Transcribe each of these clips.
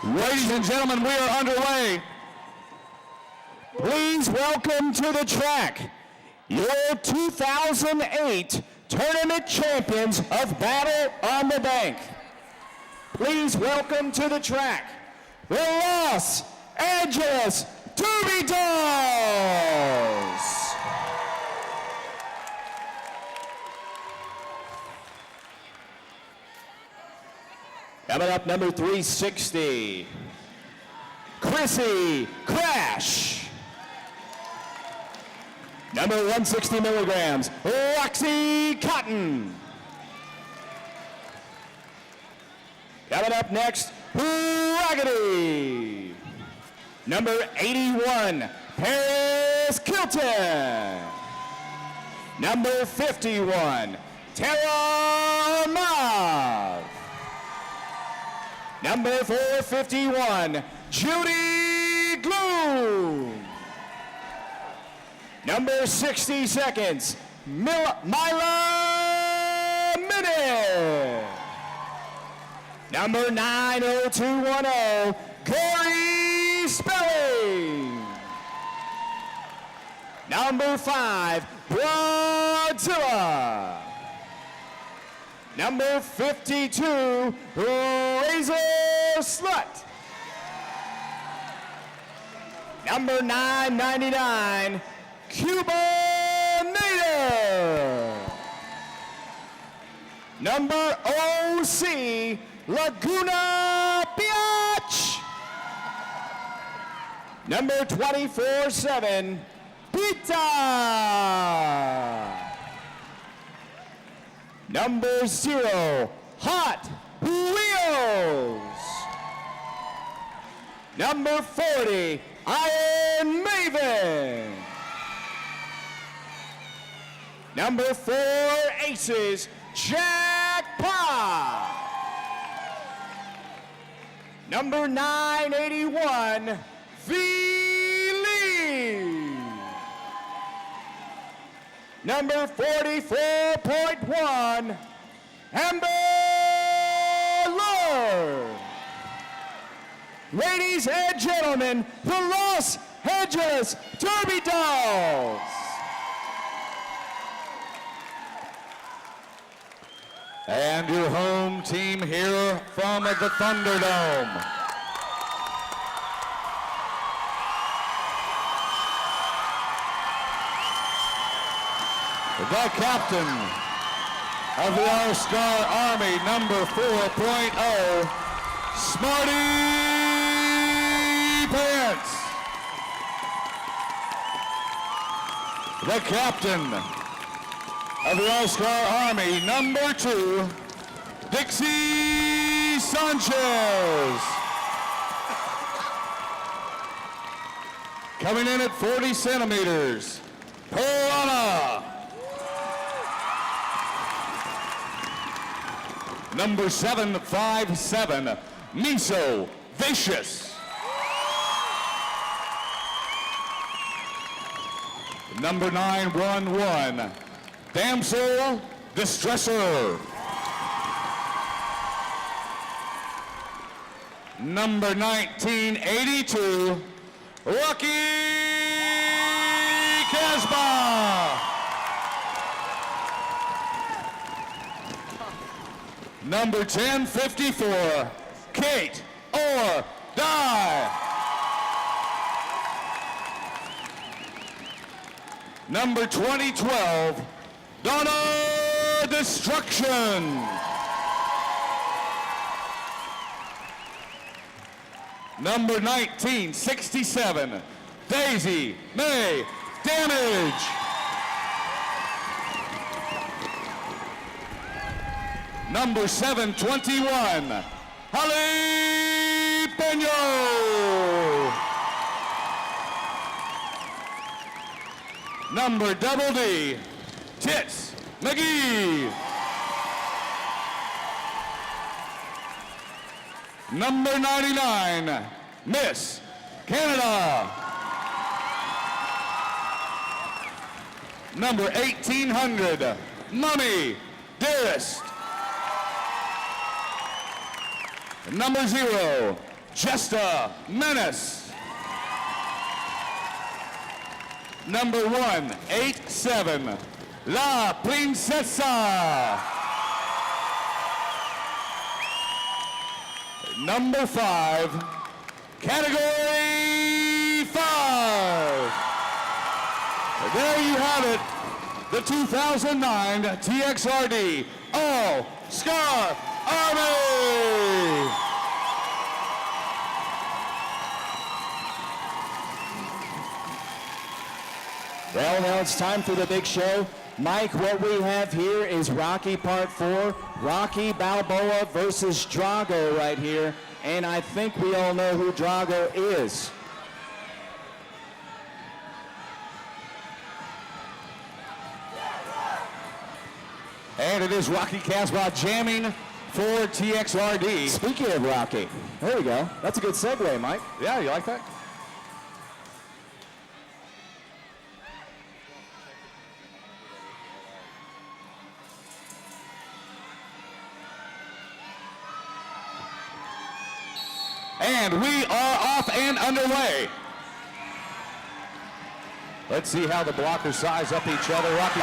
Ladies and gentlemen, we are underway. Please welcome to the track your 2008 tournament champions of Battle on the Bank. Please welcome to the track the Los Angeles Derby Dolls. Coming up, number 360, Chrissy Crash. Number 160 milligrams, Roxy Cotton. Coming up next, Raggedy. Number 81, Paris Kilton. Number 51, Tara Mav. Number 451, Judy Gloom. Number 60 seconds, Myla Minute. Number 90210, Corey Spelling. Number 5, Broadzilla. Number 52, Razor Slut. Number 999, Cuba Native. Number OC, Laguna Beach. Number 24-7, Pita. Number 0, Hot Wheels. Number 40, Iron Maven. Number 4 Aces, Jackpot. Number 981, V-Lee. Number 44.1, Amber Lord. Ladies and gentlemen, the Los Angeles Derby Dolls. And your home team here from the Thunderdome. The captain of the All-Star Army, number 4.0, Smarty Pants. The captain of the All-Star Army, number 2, Dixie Sanchez. Coming in at 40 centimeters, Piranha. Number 757, Miso Vicious. Number 911, Damsel Distresser. Number 1982, Lucky Casbah. Number 1054, Kate or Die. Number 2012, Donna Destruction. Number 1967, Daisy May Damage. Number 721, Jalapeno. Number Double D, Tits McGee. Number 99, Miss Canada. Number 1800, Mummy Dearest. Number 0, Jesta Menace. Number 187, La Princesa. Number 5, category 5. There you have it, the 2009 TXRD All-Star Army. Well, now it's time for the big show. Mike, what we have here is Rocky Part 4, Rocky Balboa versus Drago right here. And I think we all know who Drago is. And it is Rocky Casbah jamming for TXRD. Speaking of Rocky, there we go. That's a good segue, Mike. Yeah, you like that? And we are off and underway. Let's see how the blockers size up each other. Rocky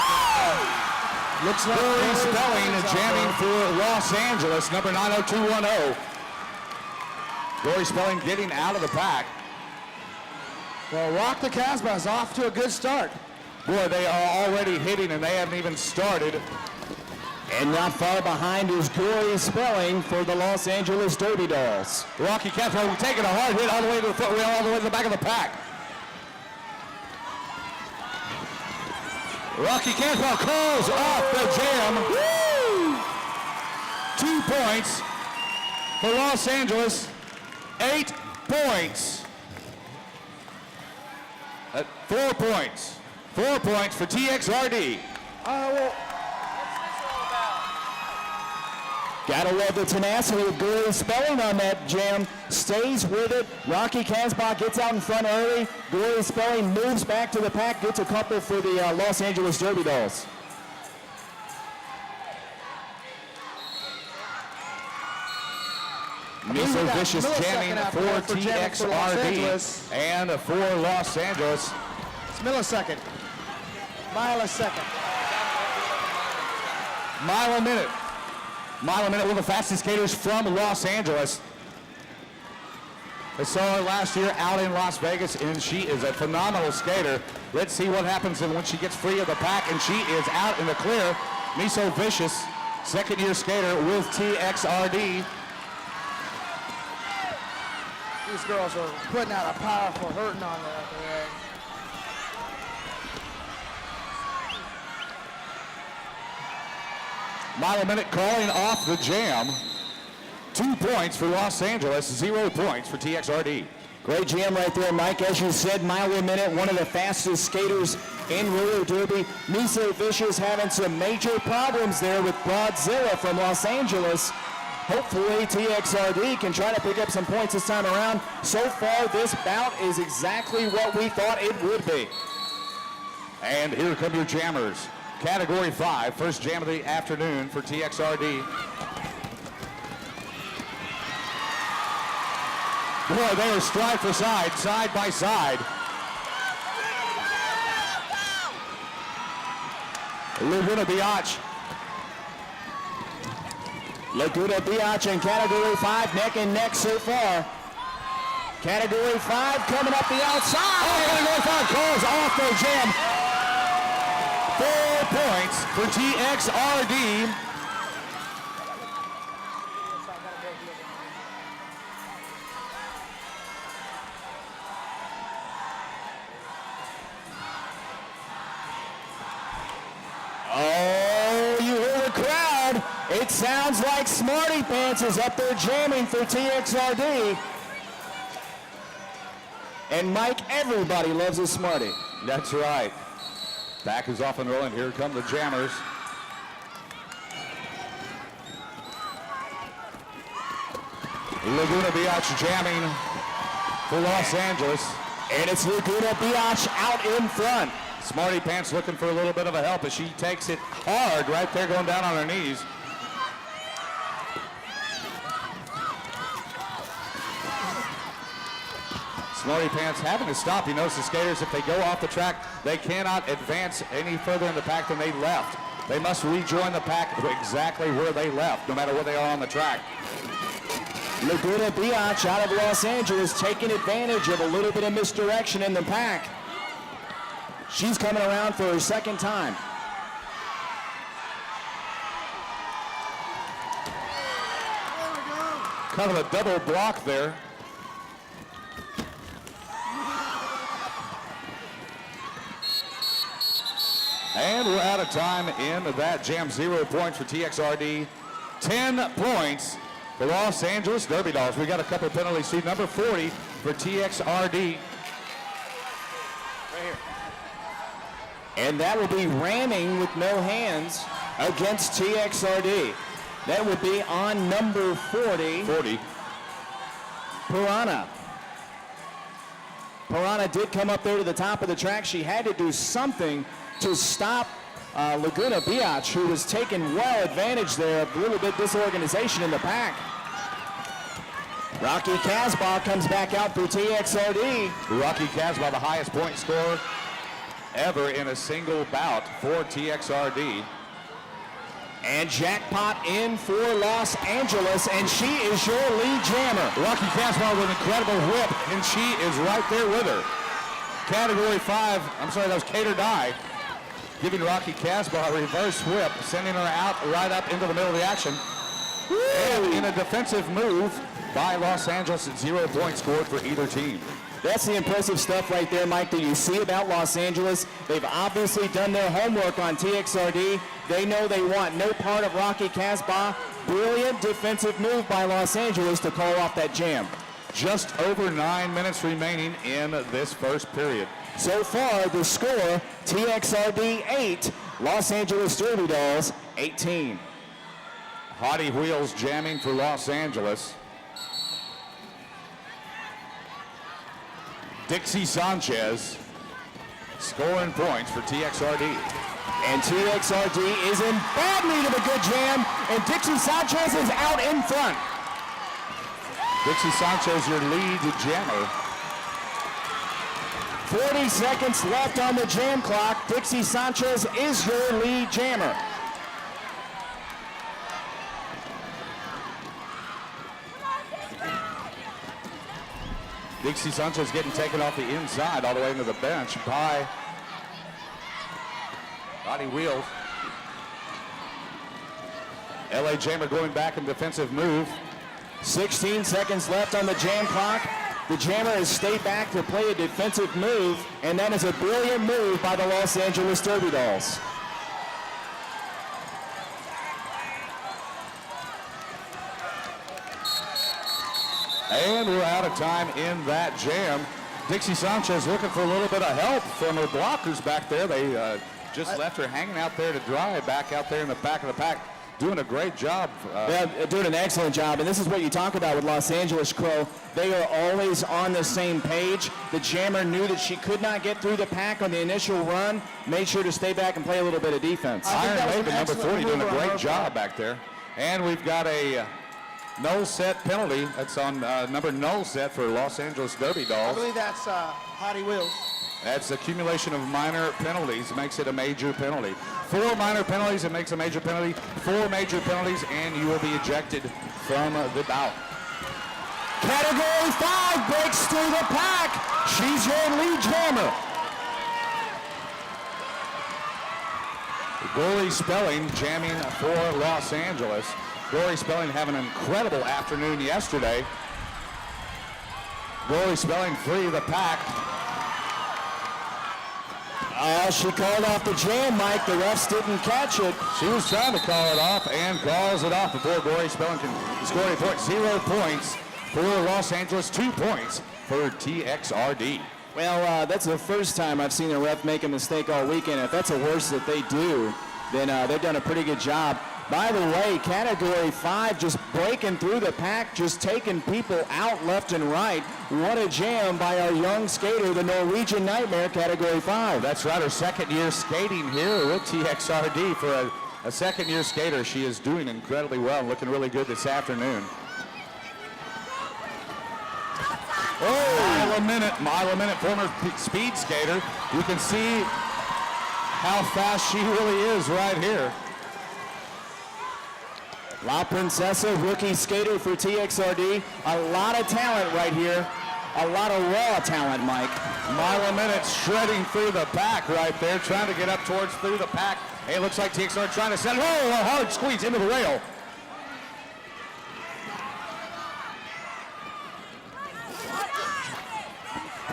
looks like Corey Spelling jamming for Los Angeles, number 90210. Corey Spelling getting out of the pack. Well, Rock the Casbah is off to a good start. Boy, they are already hitting and they haven't even started. And not far behind is Corey Spelling for the Los Angeles Derby Dolls. Rocky Casbah taking a hard hit all the way to the foot rail, all the way to the back of the pack. Rocky Casbah calls off the jam. Woo! 2 points for Los Angeles. 8 points. 4 points. 4 points for TXRD. Gotta love the tenacity of Corey Spelling on that jam. Stays with it. Rocky Casbah gets out in front early. Corey Spelling moves back to the pack, gets a couple for the Los Angeles Derby Dolls. Miso Vicious jamming for TXRD and for Los Angeles. It's millisecond. Mile a second. Mile a minute. Mile a minute, one of the fastest skaters from Los Angeles. I saw her last year out in Las Vegas, and she is a phenomenal skater. Let's see what happens when she gets free of the pack, and she is out in the clear. Miso Vicious, second-year skater with TXRD. These girls are putting out a powerful hurting on there. Mile a minute calling off the jam. 2 points for Los Angeles, 0 points for TXRD. Great jam right there, Mike. As you said, mile a minute, one of the fastest skaters in roller derby. Miso Vicious having some major problems there with Broadzilla from Los Angeles. Hopefully TXRD can try to pick up some points this time around. So far, this bout is exactly what we thought it would be. And here come your jammers. Category 5, first jam of the afternoon for TXRD. Boy, they are stride for side, side by side. Laguna Biatch. Laguna Biatch in Category 5, neck and neck so far. Category 5 coming up the outside. Oh, Category 5 calls off the jam. 4 points for TXRD. Oh, you hear the crowd. It sounds like Smarty Pants is up there jamming for TXRD. And Mike, everybody loves a Smarty. That's right. Back is off and rolling. Here come the jammers. Laguna Biatch jamming for Los Angeles. And it's Laguna Biatch out in front. Smarty Pants looking for a little bit of a help as she takes it hard right there, going down on her knees. Smarty Pants having to stop. You notice the skaters, if they go off the track, they cannot advance any further in the pack than they left. They must rejoin the pack exactly where they left, no matter where they are on the track. Laguna Biatch out of Los Angeles taking advantage of a little bit of misdirection in the pack. She's coming around for her second time. Kind of a double block there. And we're out of time in that jam. 0 points for TXRD. 10 points for Los Angeles Derby Dolls. We got a couple penalties too. Number 40 for TXRD. Right here. And that will be ramming with no hands against TXRD. That would be on number 40. Piranha. Piranha did come up there to the top of the track. She had to do something to stop Laguna Biatch, who was taking well advantage there of a little bit disorganization in the pack. Rocky Casbah comes back out for TXRD. Rocky Casbah, the highest point scorer ever in a single bout for TXRD. And Jackpot in for Los Angeles, and she is your lead jammer. Rocky Casbah with an incredible whip, and she is right there with her. Category 5, I'm sorry, that was Kate or Die, giving Rocky Casbah a reverse whip, sending her out right up into the middle of the action. Woo! And in a defensive move by Los Angeles, 0 points scored for either team. That's the impressive stuff right there, Mike, that you see about Los Angeles. They've obviously done their homework on TXRD. They know they want no part of Rocky Casbah. Brilliant defensive move by Los Angeles to call off that jam. Just over 9 minutes remaining in this first period. So far, the score, TXRD 8, Los Angeles Derby Dolls 18. Hottie Wheels jamming for Los Angeles. Dixie Sanchez scoring points for TXRD. And TXRD is in bad need of a good jam, and Dixie Sanchez is out in front. Dixie Sanchez, your lead jammer. 40 seconds left on the jam clock. Dixie Sanchez is your lead jammer. Dixie Sanchez getting taken off the inside all the way into the bench by Hottie Wheels. LA Jammer going back in defensive move. 16 seconds left on the jam clock. The jammer has stayed back to play a defensive move, and that is a brilliant move by the Los Angeles Derby Dolls. And we're out of time in that jam. Dixie Sanchez looking for a little bit of help from her blockers back there. They just left her hanging out there to dry, back out there in the back of the pack. Doing a great job. Yeah, doing an excellent job. And this is what you talk about with Los Angeles, Crow. They are always on the same page. The jammer knew that she could not get through the pack on the initial run, made sure to stay back and play a little bit of defense. Iron Maiden, number 40, doing a great job back there. And we've got a null set penalty. That's on number null set for Los Angeles Derby I Dolls. believe that's Hottie Wheels. That's accumulation of minor penalties makes it a major penalty. 4 minor penalties, it makes a major penalty. 4 major penalties, and you will be ejected from the bout. Category 5 breaks through the pack. She's your lead jammer. Glory Spelling jamming for Los Angeles. Glory Spelling having an incredible afternoon yesterday. Glory Spelling free of the pack. She called off the jam, Mike. The refs didn't catch it. She was trying to call it off and calls it off before Glory Spelling can score a point. 0 points for Los Angeles, 2 points for TXRD. Well, that's the first time I've seen a ref make a mistake all weekend. If that's the worst that they do, then they've done a pretty good job. By the way, Category 5 just breaking through the pack, just taking people out left and right. What a jam by our young skater, the Norwegian Nightmare, Category 5. That's right, her second year skating here with TXRD. For a second year skater, she is doing incredibly well and looking really good this afternoon. Oh, a minute, former speed skater. You can see how fast she really is right here. La Princesa, rookie skater for TXRD. A lot of talent right here. A lot of raw talent, Mike. Mile a minute shredding through the pack right there, trying to get up towards through the pack. Hey, it looks like TXR trying to set it. Oh, a hard squeeze into the rail.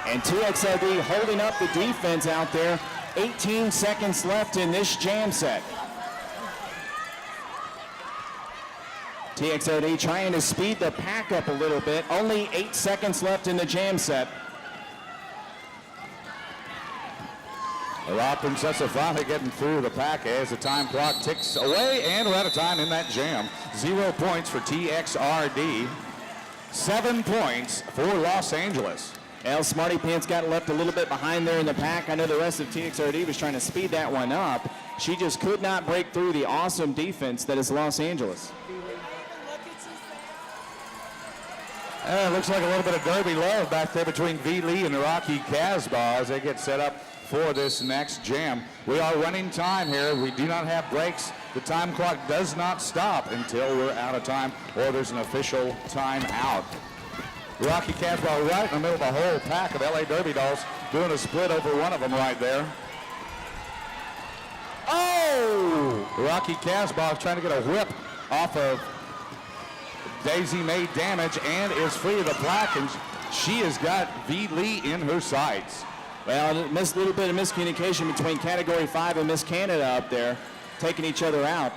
And TXRD holding up the defense out there. 18 seconds left in this jam set. TXRD trying to speed the pack up a little bit. Only 8 seconds left in the jam set. La Princesa finally getting through the pack as the time clock ticks away, and we're out of time in that jam. 0 points for TXRD. 7 points for Los Angeles. Well, Smarty Pants got left a little bit behind there in the pack. I know the rest of TXRD was trying to speed that one up. She just could not break through the awesome defense that is Los Angeles. It looks like a little bit of derby love back there between V. Lee and Rocky Casbah as they get set up for this next jam. We are running time here. We do not have breaks. The time clock does not stop until we're out of time or there's an official time out. Rocky Casbah right in the middle of a whole pack of LA Derby dolls, doing a split over one of them right there. Oh! Rocky Casbah trying to get a whip off of Daisy Made Damage and is free of the black, and she has got V. Lee in her sights. Well, a little bit of miscommunication between Category 5 and Miss Canada up there, taking each other out.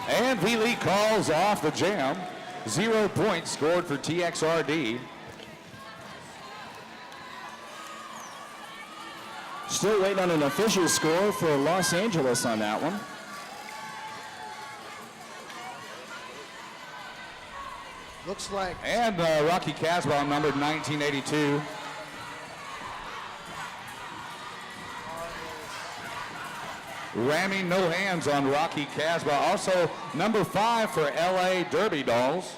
And V. Lee calls off the jam. 0 points scored for TXRD. Still waiting on an official score for Los Angeles on that one. Looks like. And Rocky Casbah numbered 1982. Ramming no hands on Rocky Casbah. Also number 5 for LA Derby Dolls.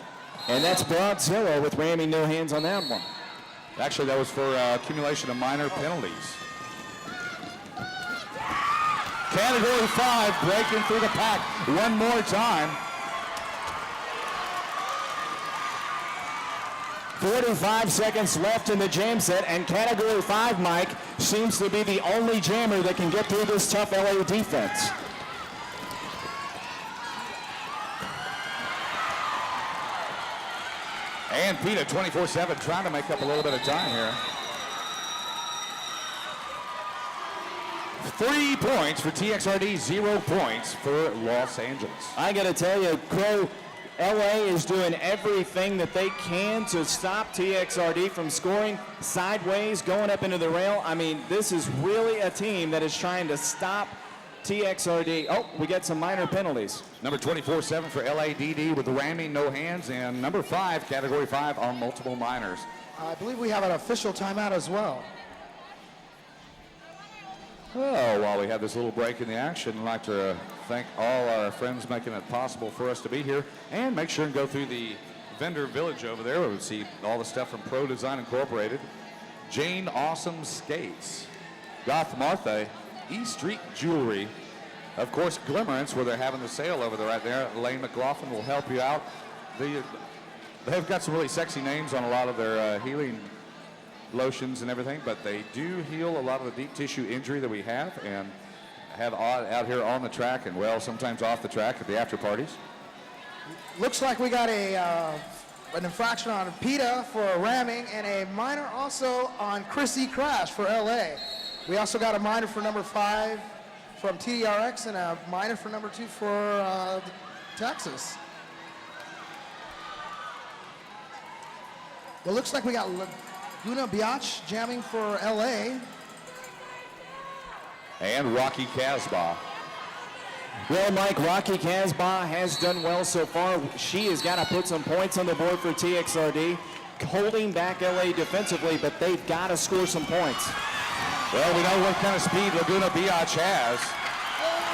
And that's Broadzilla with ramming no hands on that one. Actually, that was for accumulation of minor penalties. Category 5 breaking through the pack one more time. 45 seconds left in the jam set, and Category 5, Mike, seems to be the only jammer that can get through this tough LA defense. And Peta 24/7 trying to make up a little bit of time here. 3 points for TXRD, 0 points for Los Angeles. I got to tell you, Crow, LA is doing everything that they can to stop TXRD from scoring sideways, going up into the rail. I mean, this is really a team that is trying to stop TXRD. Oh, we get some minor penalties. Number 24/7 for LADD with the ramming, no hands, and number 5, Category 5 on multiple minors. I believe we have an official timeout as well. Oh, while we have this little break in the action, I'd like to thank all our friends making it possible for us to be here, and make sure and go through the vendor village over there where we see all the stuff from Pro Design Incorporated, Jane Awesome Skates, Goth Martha, E Street Jewelry, of course Glimmerance, where they're having the sale over there right there. Lane McLaughlin will help you out. They've got some really sexy names on a lot of their healing lotions and everything, but they do heal a lot of the deep tissue injury that we have and have out here on the track and, well, sometimes off the track at the after parties. Looks like we got an infraction on PETA for ramming and a minor also on Chrissy Crash for LA. We also got a minor for number 5 from TDRX and a minor for number 2 for Texas. It looks like we got Laguna Biatch jamming for LA. And Rocky Casbah. Well, Mike, Rocky Casbah has done well so far. She has got to put some points on the board for TXRD, holding back LA defensively, but they've got to score some points. Well, we know what kind of speed Laguna Biatch has.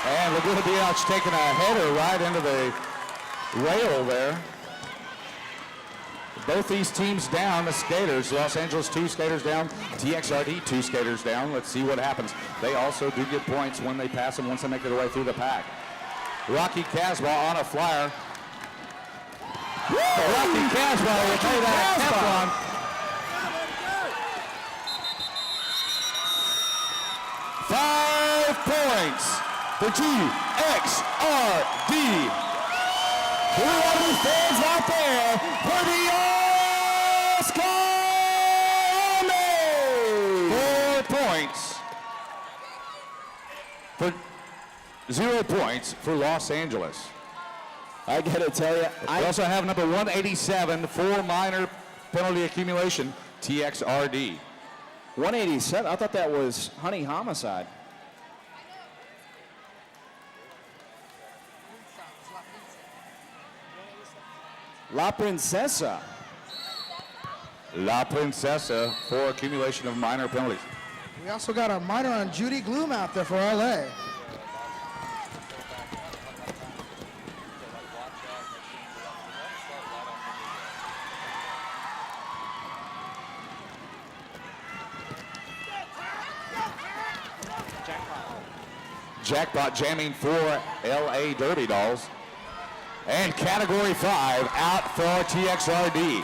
And Laguna Biatch taking a header right into the rail there. Both these teams down, the skaters. Los Angeles 2 skaters down, TXRD 2 skaters down. Let's see what happens. They also do get points when they pass them once they make their way through the pack. Rocky Casbah on a flyer. Rocky Casbah will play that Teflon. $5 points for TXRD. Who are the fans out there for the Oscar Army? 4 points for 0 points for Los Angeles. I gotta tell you, We also have number 187 for minor penalty accumulation, TXRD. 187. I thought that was Honey Homicide. La Princesa. La Princesa for accumulation of minor penalties. We also got a minor on Judy Gloom out there for LA. Jackpot jamming for LA Derby Dolls. And category 5 out for TXRD.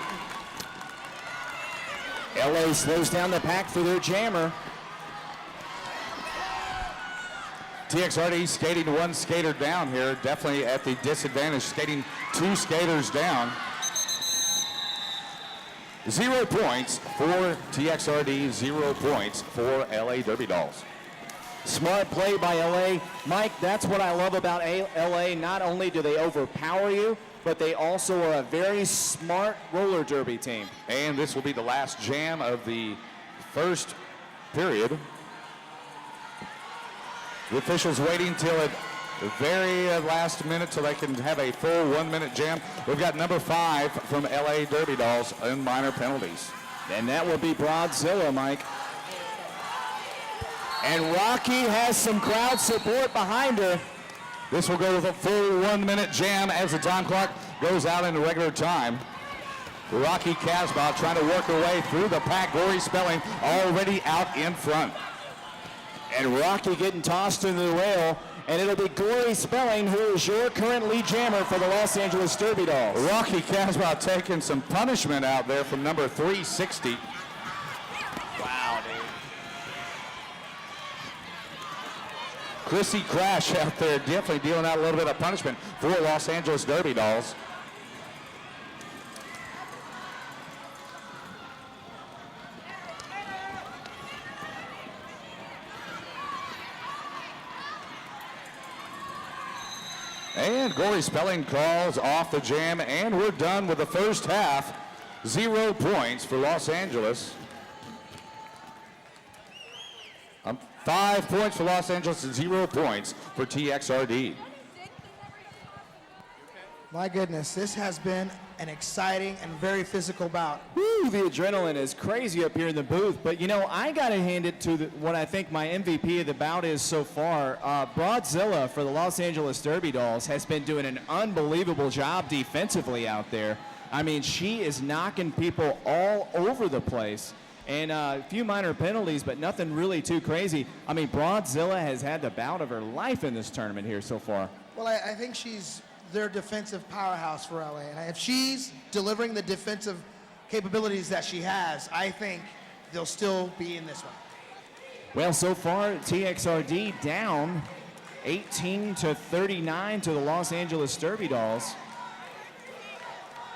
LA slows down the pack for their jammer. TXRD skating 1 skater down here, definitely at the disadvantage, skating 2 skaters down. 0 points for TXRD, 0 points for LA Derby Dolls. Smart play by LA. Mike, that's what I love about LA. Not only do they overpower you, but they also are a very smart roller derby team. And this will be the last jam of the first period. The officials waiting till the very last minute so they can have a full 1-minute jam. We've got number 5 from LA Derby Dolls in minor penalties. And that will be Broadzilla, Mike. And Rocky has some crowd support behind her. This will go with a full 1-minute jam as the time clock goes out into regular time. Rocky Casbah trying to work her way through the pack. Glory Spelling already out in front. And Rocky getting tossed into the rail. And it'll be Glory Spelling, who is your current lead jammer for the Los Angeles Derby Dolls. Rocky Casbah taking some punishment out there from number 360. Wow, dude. Chrissy Crash out there definitely dealing out a little bit of punishment for Los Angeles Derby Dolls. And Glory Spelling calls off the jam, and we're done with the first half. 0 points for Los Angeles. 5 points for Los Angeles and 0 points for TXRD. My goodness, this has been an exciting and very physical bout. Woo, the adrenaline is crazy up here in the booth. But, you know, I got to hand it to what I think my MVP of the bout is so far. Broadzilla for the Los Angeles Derby Dolls has been doing an unbelievable job defensively out there. I mean, she is knocking people all over the place. And a few minor penalties, but nothing really too crazy. I mean, Broadzilla has had the bout of her life in this tournament here so far. Well, I think she's their defensive powerhouse for LA. And if she's delivering the defensive capabilities that she has, I think they'll still be in this one. Well, so far, TXRD down 18-39 to the Los Angeles Derby Dolls.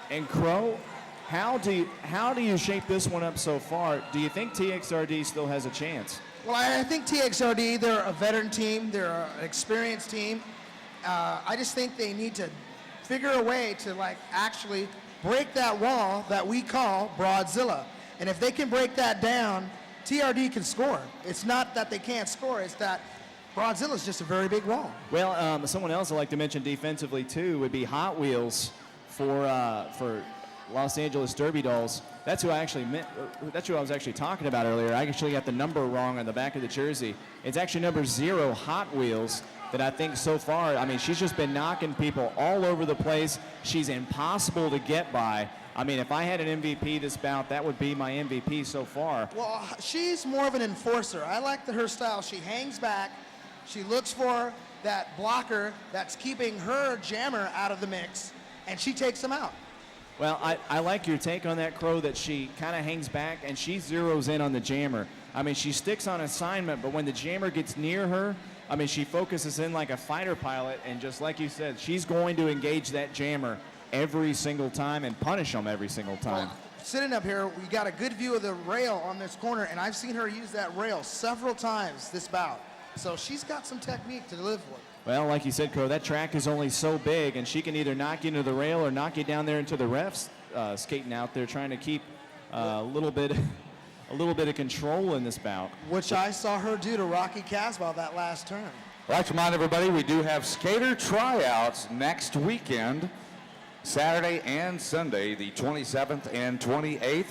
And Crow, how do you shape this one up so far? Do you think TXRD still has a chance? Well, I think TXRD, they're a veteran team. They're an experienced team. I just think they need to figure a way to actually break that wall that we call Broadzilla. And if they can break that down, TRD can score. It's not that they can't score, it's that Broadzilla is just a very big wall. Well, someone else I'd like to mention defensively too would be Hot Wheels for Los Angeles Derby Dolls. That's who I actually meant. That's who I was actually talking about earlier. I actually got the number wrong on the back of the jersey. It's actually number 0, Hot Wheels. that I think so far, I mean, she's just been knocking people all over the place. She's impossible to get by. I mean, if I had an MVP this bout, that would be my MVP so far. Well, she's more of an enforcer. I like her style. She hangs back. She looks for that blocker that's keeping her jammer out of the mix, and she takes him out. Well, I like your take on that, Crow, that she kind of hangs back and she zeroes in on the jammer. I mean, she sticks on assignment, but when the jammer gets near her, I mean, she focuses in like a fighter pilot, and just like you said, she's going to engage that jammer every single time and punish them every single time. Well, sitting up here, we got a good view of the rail on this corner, and I've seen her use that rail several times this bout. So she's got some technique to live with. Well, like you said, Crow, that track is only so big, and she can either knock you into the rail or knock you down there into the refs skating out there trying to keep a little bit of control in this bout. Which I saw her do to Rocky Casbah that last turn. I'd like to remind everybody we do have skater tryouts next weekend, Saturday and Sunday, the 27th and 28th.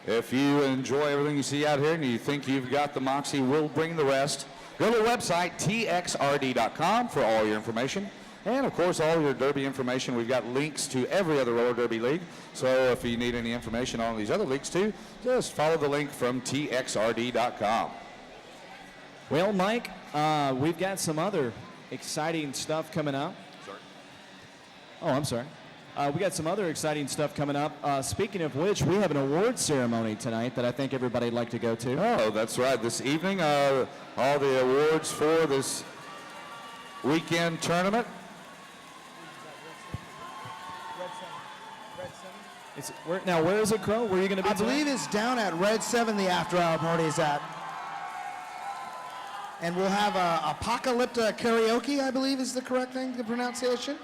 If you enjoy everything you see out here and you think you've got the moxie, we'll bring the rest. Go to the website, TXRD.com, for all your information. And, of course, all your derby information. We've got links to every other roller derby league. So if you need any information on these other leagues, too, just follow the link from TXRD.com. Well, Mike, we've got some other exciting stuff coming up. Sorry. Oh, I'm sorry. We got some other exciting stuff coming up. Speaking of which, we have an award ceremony tonight that I think everybody would like to go to. Oh, that's right. This evening, all the awards for this weekend tournament. Now, where is it, Crow? Where are you going to be I tonight? believe it's down at Red 7, the after-hour party is at. And we'll have Apocalypta Karaoke, I believe is the correct thing, the pronunciation.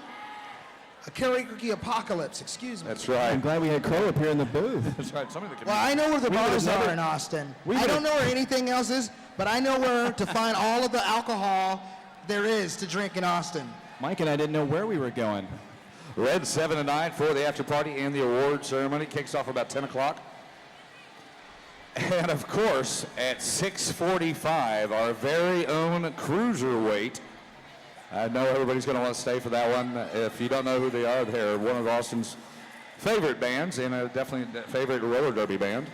A karaoke apocalypse, excuse me. That's right. I'm glad we had Crow up here in the booth. That's right. Somebody that can Well, I know where the bars never- are in Austin. I don't know where anything else is, but I know where to find all of the alcohol there is to drink in Austin. Mike and I didn't know where we were going. Red 7 tonight for the after party and the award ceremony. Kicks off about 10 o'clock. And, of course, at 6:45, our very own cruiserweight. I know everybody's going to want to stay for that one. If you don't know who they are, they're one of Austin's favorite bands and definitely a favorite roller derby band.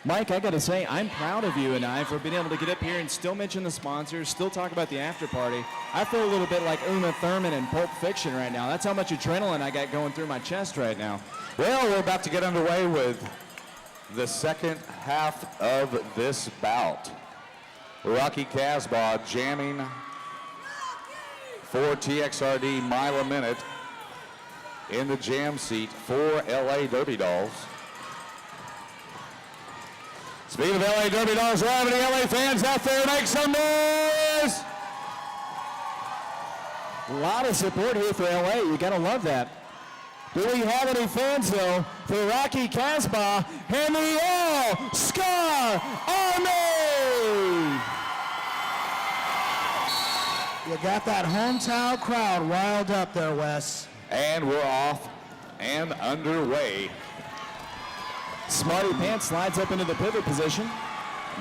Mike, I got to say, I'm proud of you and I for being able to get up here and still mention the sponsors, still talk about the after party. I feel a little bit like Uma Thurman in Pulp Fiction right now. That's how much adrenaline I got going through my chest right now. Well, we're about to get underway with the second half of this bout. Rocky Casbah jamming for TXRD mile a minute in the jam seat for LA Derby Dolls. Speaking of LA Derby Dolls, do we have any LA fans out there? Make some noise! A lot of support here for LA. You got to love that. Do we have any fans, though, for Rocky Casbah and the All-Star Army? You got that hometown crowd riled up there, Wes. And we're off and underway. Smarty Pants slides up into the pivot position.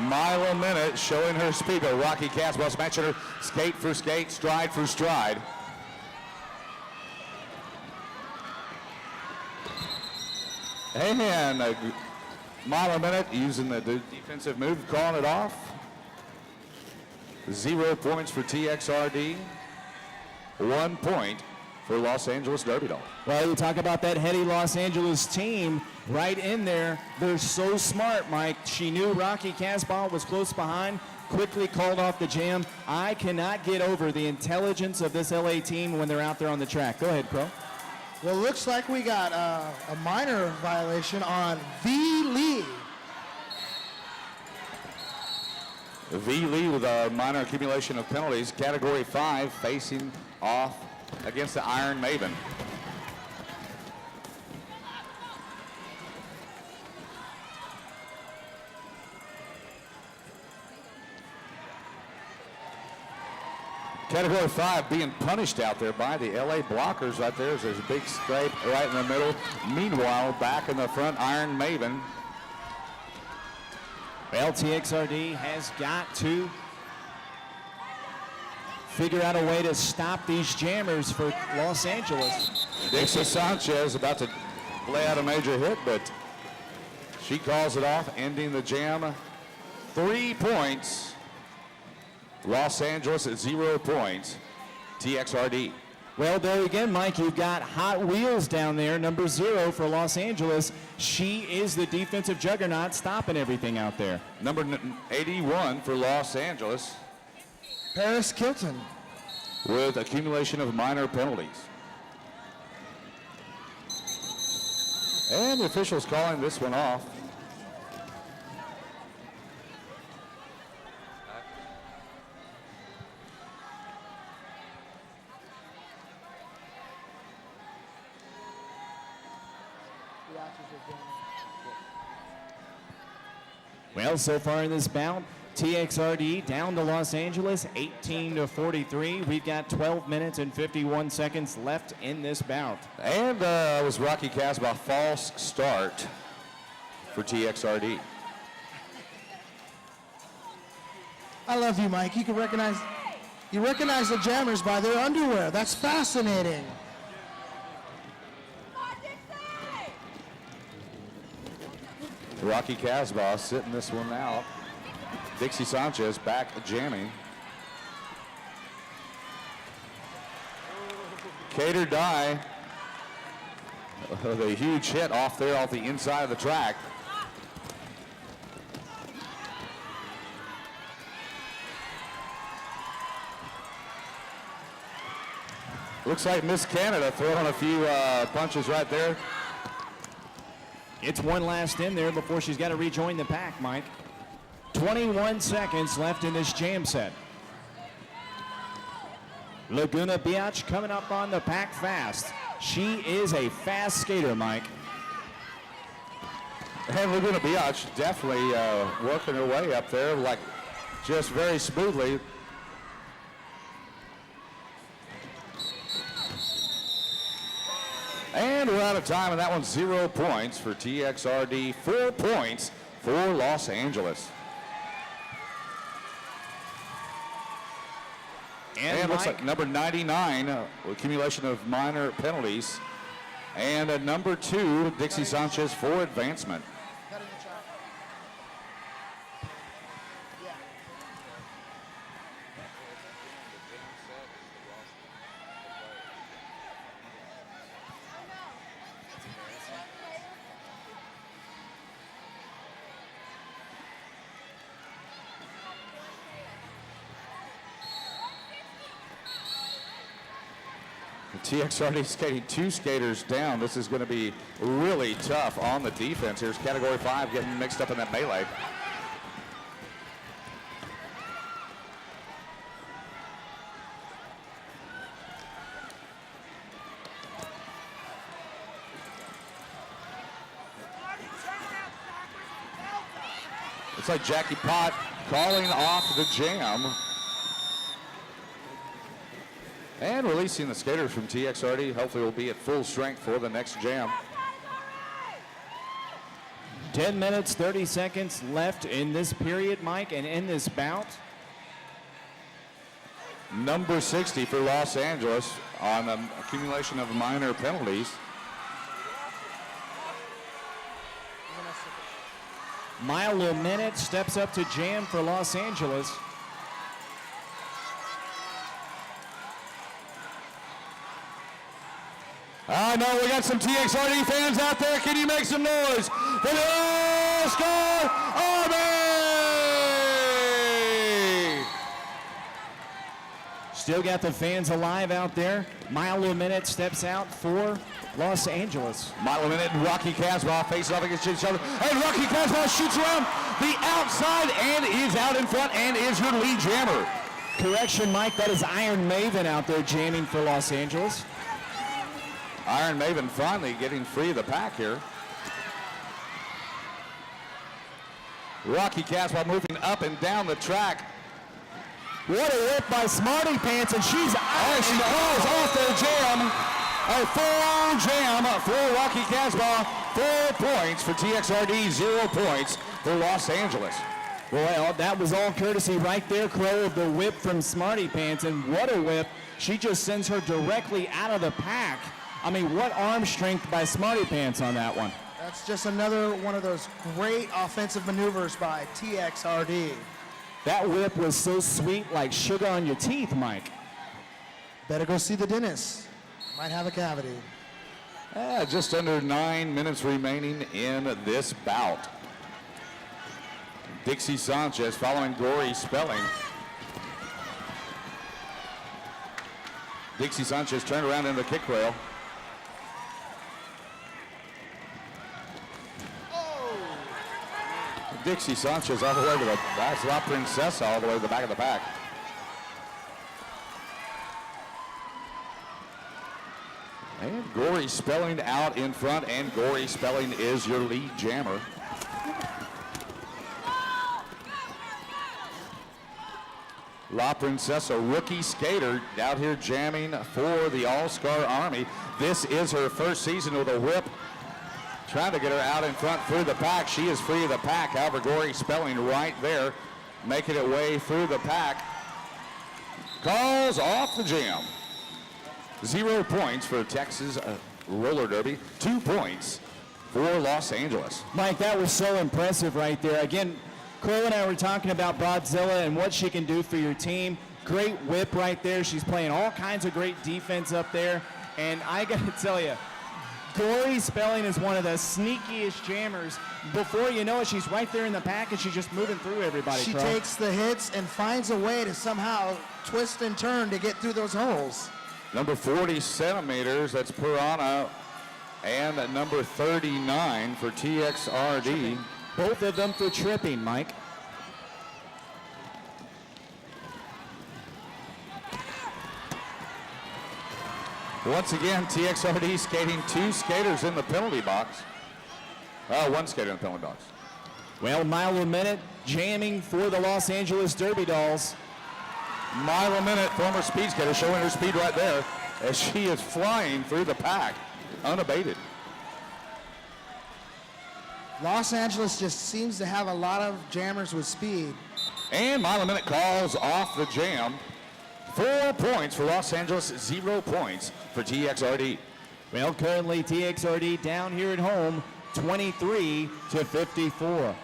Mile a minute, showing her speed. But Rocky Casbah's matching her skate for skate, stride for stride. And a mile a minute, using the defensive move, calling it off. 0 points for TXRD. 1 point for Los Angeles Derby Doll. Well, you talk about that heady Los Angeles team right in there. They're so smart, Mike. She knew Rocky Casbah was close behind, quickly called off the jam. I cannot get over the intelligence of this LA team when they're out there on the track. Go ahead, Pro. Well, looks like we got a minor violation on V. Lee. V. Lee with a minor accumulation of penalties. Category 5 facing off against the Iron Maven. Category 5 being punished out there by the LA blockers right there. There's a big scrape right in the middle. Meanwhile, back in the front, Iron Maven. Well, TXRD has got to figure out a way to stop these jammers for Los Angeles. Dixie Sanchez about to lay out a major hit, but she calls it off, ending the jam. 3 points. Los Angeles at 0 points. TXRD. Well, there again, Mike, you've got Hot Wheels down there, number 0 for Los Angeles. She is the defensive juggernaut stopping everything out there. Number 81 for Los Angeles Paris Kilton. with accumulation of minor penalties. And the officials calling this one off. Well, so far in this bout, TXRD down to Los Angeles, 18-43. We've got 12 minutes and 51 seconds left in this bout. And it was Rocky Casbah, false start for TXRD. I love you, Mike. You recognize the jammers by their underwear. That's fascinating. Rocky Casbah sitting this one out. Dixie Sanchez back jamming. Cater Die with a huge hit off there off the inside of the track. Looks like Miss Canada throwing a few punches right there. It's one last in there before she's got to rejoin the pack, Mike. 21 seconds left in this jam set. Laguna Beach coming up on the pack fast. She is a fast skater, Mike. And Laguna Beach definitely working her way up there, like just very smoothly. And we're out of time, and that one's 0 points for TXRD, 4 points for Los Angeles. And looks like number 99, accumulation of minor penalties. And number 2, Dixie Sanchez for advancement. TXRD skating 2 skaters down. This is going to be really tough on the defense. Here's category 5 getting mixed up in that melee. It's like Jackie Pott calling off the jam. And releasing the skaters from TXRD. Hopefully will be at full strength for the next jam. 10 minutes, 30 seconds left in this period, Mike, and in this bout. Number 60 for Los Angeles on an accumulation of minor penalties. Milo Minute steps up to jam for Los Angeles. I know we got some TXRD fans out there. Can you make some noise for the All-Star Army? Still got the fans alive out there. Milo Minute steps out for Los Angeles. Milo Minute and Rocky Casbah face off against each other. And Rocky Casbah shoots around the outside and is out in front and is your lead jammer. Correction, Mike, that is Iron Maven out there jamming for Los Angeles. Iron Maven finally getting free of the pack here. Rocky Casbah moving up and down the track. What a whip by Smarty Pants, and she's out. And she calls off the jam. A full jam for Rocky Casbah. 4 points for TXRD, 0 points for Los Angeles. Well, that was all courtesy right there, Crow, of the whip from Smarty Pants. And what a whip. She just sends her directly out of the pack. I mean, what arm strength by Smarty Pants on that one. That's just another one of those great offensive maneuvers by TXRD. That whip was so sweet, like sugar on your teeth, Mike. Better go see the dentist. Might have a cavity. Just under 9 minutes remaining in this bout. Dixie Sanchez following Gory Spelling. Dixie Sanchez turned around into the kick rail. Dixie Sanchez all the way to the back. La Princesa all the way to the back of the pack. And Gory Spelling out in front, and Gory Spelling is your lead jammer. La Princesa, rookie skater, out here jamming for the All-Star Army. This is her first season with a whip. Trying to get her out in front through the pack. She is free of the pack. However, Gory Spelling right there, making it way through the pack. Calls off the jam. 0 points for Texas roller derby. 2 points for Los Angeles. Mike, that was so impressive right there. Again, Crow and I were talking about Broadzilla and what she can do for your team. Great whip right there. She's playing all kinds of great defense up there. And I got to tell you, Gory Spelling is one of the sneakiest jammers. Before you know it, she's right there in the pack and she's just moving through everybody. She Crow. takes the hits and finds a way to somehow twist and turn to get through those holes. Number 40 centimeters, that's Piranha, and number 39 for TXRD. Both of them for tripping, Mike. Once again, TXRD skating 2 skaters in the penalty box. 1 skater in the penalty box. Well, mile a minute jamming for the Los Angeles Derby Dolls. Mile a minute, former speed skater, showing her speed right there as she is flying through the pack, unabated. Los Angeles just seems to have a lot of jammers with speed. And mile a minute calls off the jam. 4 points for Los Angeles, 0 points for TXRD. Well, currently TXRD down here at home, 23-54.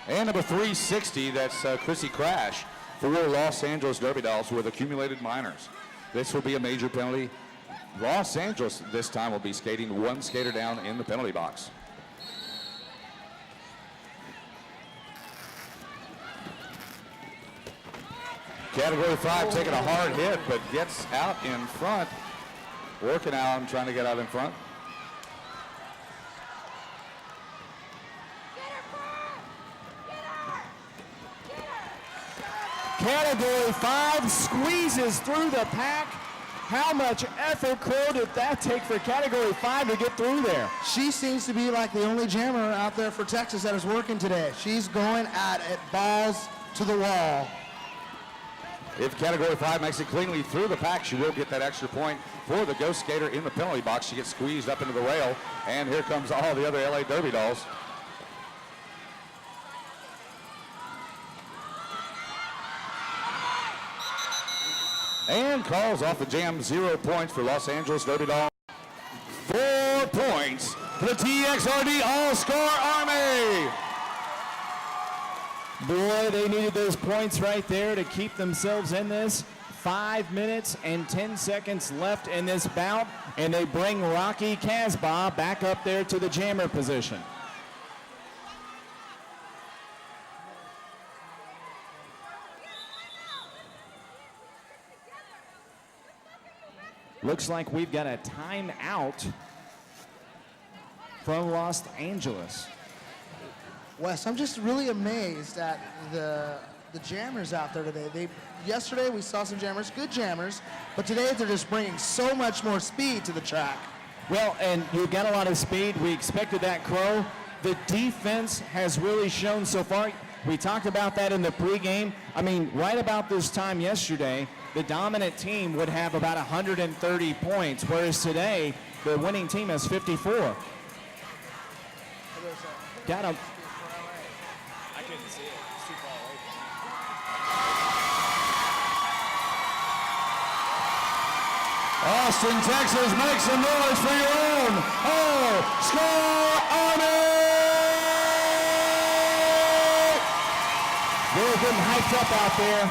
And number 360, that's Chrissy Crash for Los Angeles Derby Dolls with accumulated minors. This will be a major penalty. Los Angeles this time will be skating 1 skater down in the penalty box. Category 5 taking a hard hit, but gets out in front. Working out and trying to get out in front. Category 5 squeezes through the pack. How much effort, Crow, did that take for Category 5 to get through there? She seems to be like the only jammer out there for Texas that is working today. She's going at it, balls to the wall. If Category 5 makes it cleanly through the pack, she will get that extra point for the ghost skater in the penalty box. She gets squeezed up into the rail, and here comes all the other LA Derby Dolls. And calls off the jam, 0 points for Los Angeles Derby Dolls. 4 points for the TXRD All-Star Army. Boy, they needed those points right there to keep themselves in this. 5 minutes and 10 seconds left in this bout, and they bring Rocky Casbah back up there to the jammer position. Looks like we've got a timeout from Los Angeles. Wes, I'm just really amazed at the jammers out there today. Yesterday we saw some jammers, good jammers, but today they're just bringing so much more speed to the track. Well, and you got a lot of speed. We expected that, Crow. The defense has really shown so far. We talked about that in the pregame. I mean, right about this time yesterday, the dominant team would have about 130 points, whereas today, the winning team has 54. Got him. I couldn't see it. It's too far away. Austin, Texas, make some noise for your own. Oh, Score Army! They're getting hyped up out there.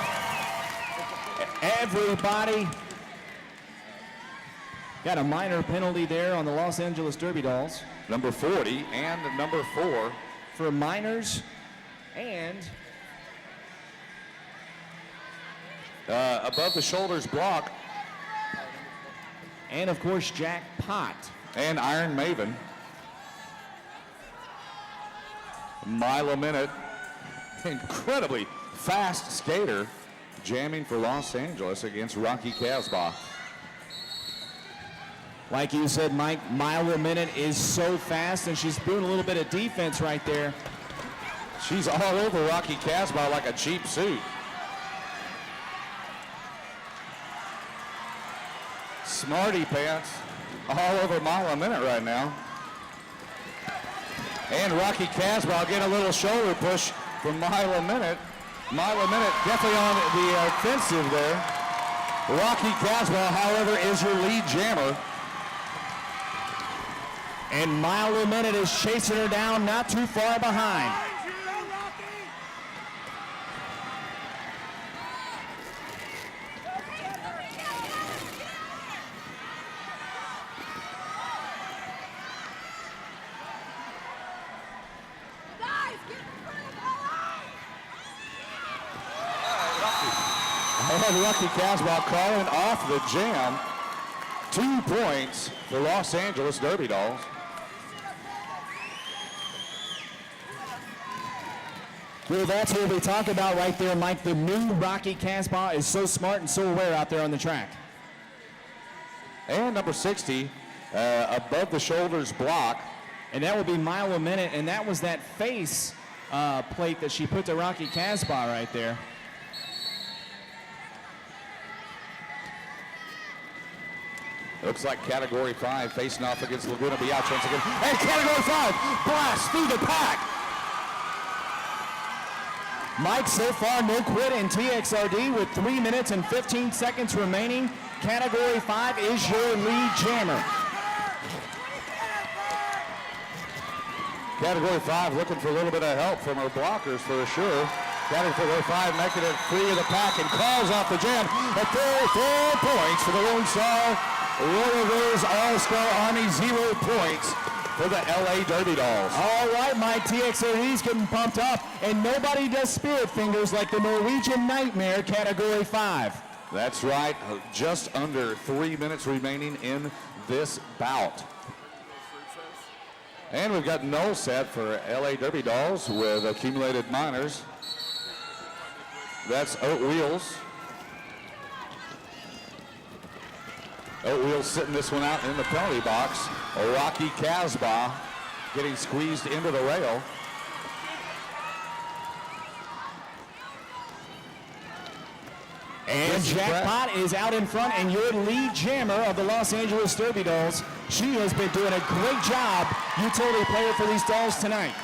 Everybody got a minor penalty there on the Los Angeles Derby Dolls Number 40 and number 4. for minors and Above the shoulders block of course Jack Pott. and Iron Maven. Mile a minute. Incredibly fast skater jamming for Los Angeles against Rocky Casbah. Like you said, Mike, mile a minute is so fast, and she's doing a little bit of defense right there. She's all over Rocky Casbah like a cheap suit. Smarty pants all over mile a minute right now. And Rocky Casbah getting a little shoulder push from mile a minute. Mile a minute definitely on the offensive there. Rocky Casbah, however, is your lead jammer. And mile a minute is chasing her down, not too far behind. And Rocky Casbah calling off the jam. 2 points for Los Angeles Derby Dolls. Well, that's what we talk about right there, Mike. The new Rocky Casbah is so smart and so aware out there on the track. And number 60, above the shoulders block. And that would be mile a minute, and that was that face plate that she put to Rocky Casbah right there. Looks like Category 5 facing off against Laguna Beach once again. And Category 5 blasts through the pack. Mike, so far no quit in TXRD with 3 minutes and 15 seconds remaining. Category 5 is your lead jammer. Category 5 looking for a little bit of help from her blockers for sure. Category 5 making it free of the pack and calls off the jam. A full 4 points for the Lone Star Royal All-Star Army, 0 points for the LA Derby Dolls. All right, Mike, TXRD's getting pumped up, and nobody does spirit fingers like the Norwegian Nightmare, Category 5. That's right, just under 3 minutes remaining in this bout. And we've got no set for LA Derby Dolls with accumulated minors. That's Oat Wheels. Oat Wheels sitting this one out in the penalty box. Rocky Casbah getting squeezed into the rail. And Jackpot is out in front, and your lead jammer of the Los Angeles Derby Dolls. She has been doing a great job, utility player for these Dolls tonight.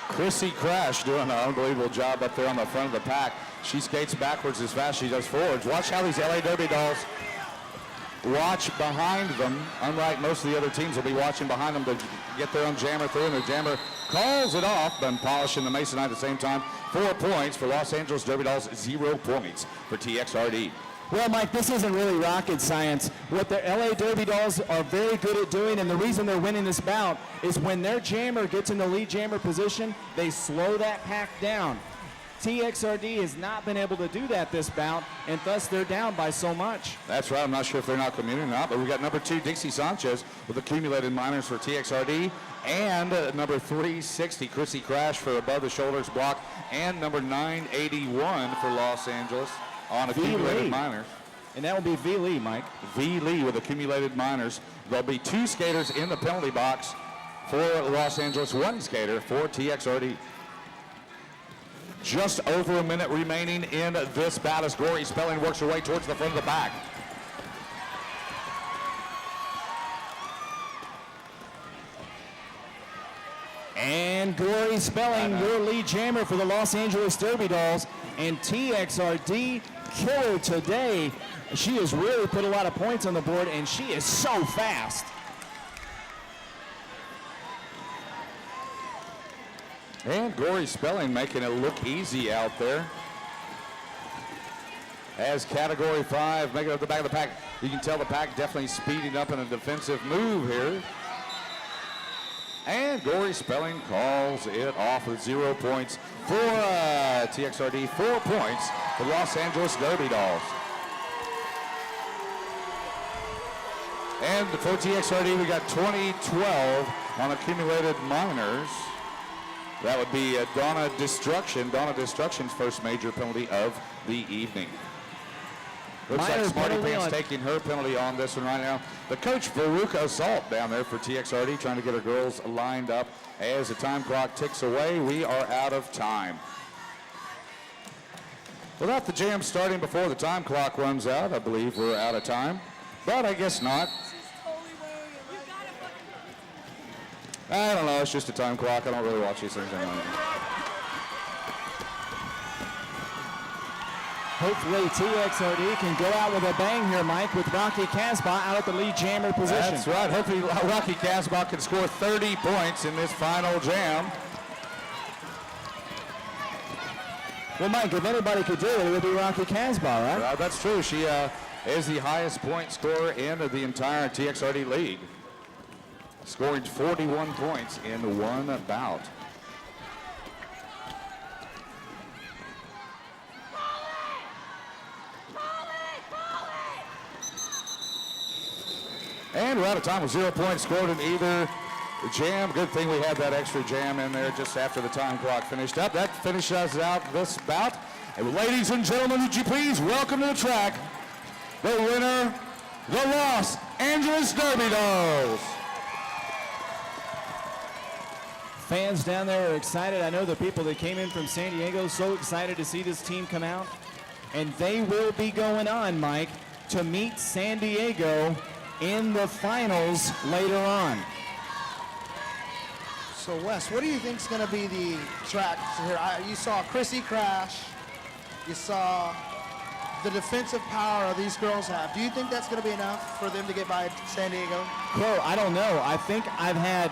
Chrissy Crash doing an unbelievable job up there on the front of the pack. She skates backwards as fast as she does forwards. Watch how these LA Derby Dolls watch behind them. Unlike most of the other teams, will be watching behind them to get their own jammer through, and their jammer calls it off, but polishing the Masonite at the same time. 4 points for Los Angeles Derby Dolls, 0 points for TXRD. Well, Mike, this isn't really rocket science. What the LA Derby Dolls are very good at doing, and the reason they're winning this bout, is when their jammer gets in the lead jammer position, they slow that pack down. TXRD has not been able to do that this bout, and thus they're down by so much. That's right. I'm not sure if they're not commuting or not, but we got number 2, Dixie Sanchez, with accumulated minors for TXRD, and number 360, Chrissy Crash for above the shoulders block, and number 981 for Los Angeles on accumulated minors. And that will be V. Lee, Mike. V. Lee with accumulated minors. There'll be 2 skaters in the penalty box for Los Angeles, 1 skater for TXRD. Just over a minute remaining in this bout as Gory Spelling works her way towards the front of the pack. And Gory Spelling, your lead jammer for the Los Angeles Derby Dolls. And TXRD, killer today. She has really put a lot of points on the board, and she is so fast. And Gory Spelling making it look easy out there. As Category 5 making it up the back of the pack. You can tell the pack definitely speeding up in a defensive move here. And Gory Spelling calls it off with 0 points for TXRD, 4 points for Los Angeles Derby Dolls. And for TXRD, we got 20-12 on accumulated minors. That would be Donna Destruction. Donna Destruction's first major penalty of the evening. Looks like Smarty Pants taking her penalty on this one right now. The coach, Veruca Assault, down there for TXRD, trying to get her girls lined up. As the time clock ticks away, we are out of time. Without the jam starting before the time clock runs out, I believe we're out of time. But I guess not. I don't know, it's just a time clock. I don't really watch these things anymore. Hopefully TXRD can go out with a bang here, Mike, with Rocky Casbah out at the lead jammer position. That's right. Hopefully Rocky Casbah can score 30 points in this final jam. Well, Mike, if anybody could do it, it would be Rocky Casbah, right? That's true. She is the highest point scorer in the entire TXRD league, scoring 41 points in one bout. And we're out of time with 0 points scored in either jam. Good thing we had that extra jam in there just after the time clock finished up. That finishes out this bout. And ladies and gentlemen, would you please welcome to the track the winner, the Los Angeles Derby Dolls. Fans down there are excited. I know the people that came in from San Diego so excited to see this team come out. And they will be going on, Mike, to meet San Diego in the finals later on. So Wes, what do you think is going to be the track here? You saw Chrissy crash. You saw the defensive power these girls have. Do you think that's going to be enough for them to get by San Diego? Crow, I don't know. I think I've had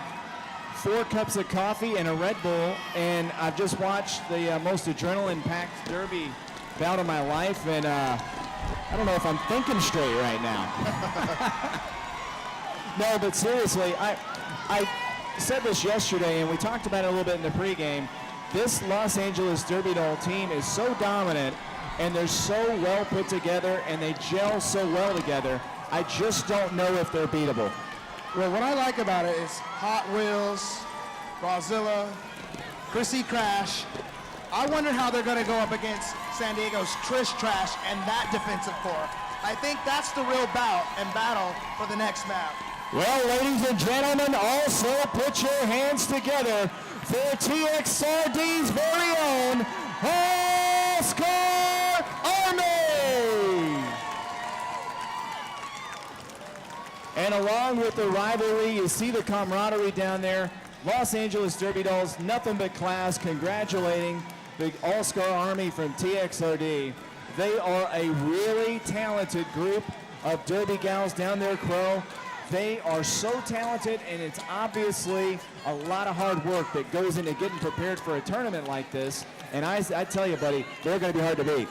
4 cups of coffee and a Red Bull, and I've just watched the most adrenaline-packed Derby bout of my life, and I don't know if I'm thinking straight right now. No, but seriously, I said this yesterday, and we talked about it a little bit in the pregame. This Los Angeles Derby Doll team is so dominant, and they're so well put together, and they gel so well together. I just don't know if they're beatable. Well, what I like about it is Hot Wheels, Brazilla, Chrissy Crash. I wonder how they're going to go up against San Diego's Trish Trash and that defensive core. I think that's the real bout and battle for the next map. Well, ladies and gentlemen, also put your hands together for TXRD's very own All-Star Army! And along with the rivalry, you see the camaraderie down there. Los Angeles Derby Dolls, nothing but class, congratulating the All-Star Army from TXRD. They are a really talented group of Derby gals down there, Crow. They are so talented, and it's obviously a lot of hard work that goes into getting prepared for a tournament like this. And I tell you, buddy, they're going to be hard to beat.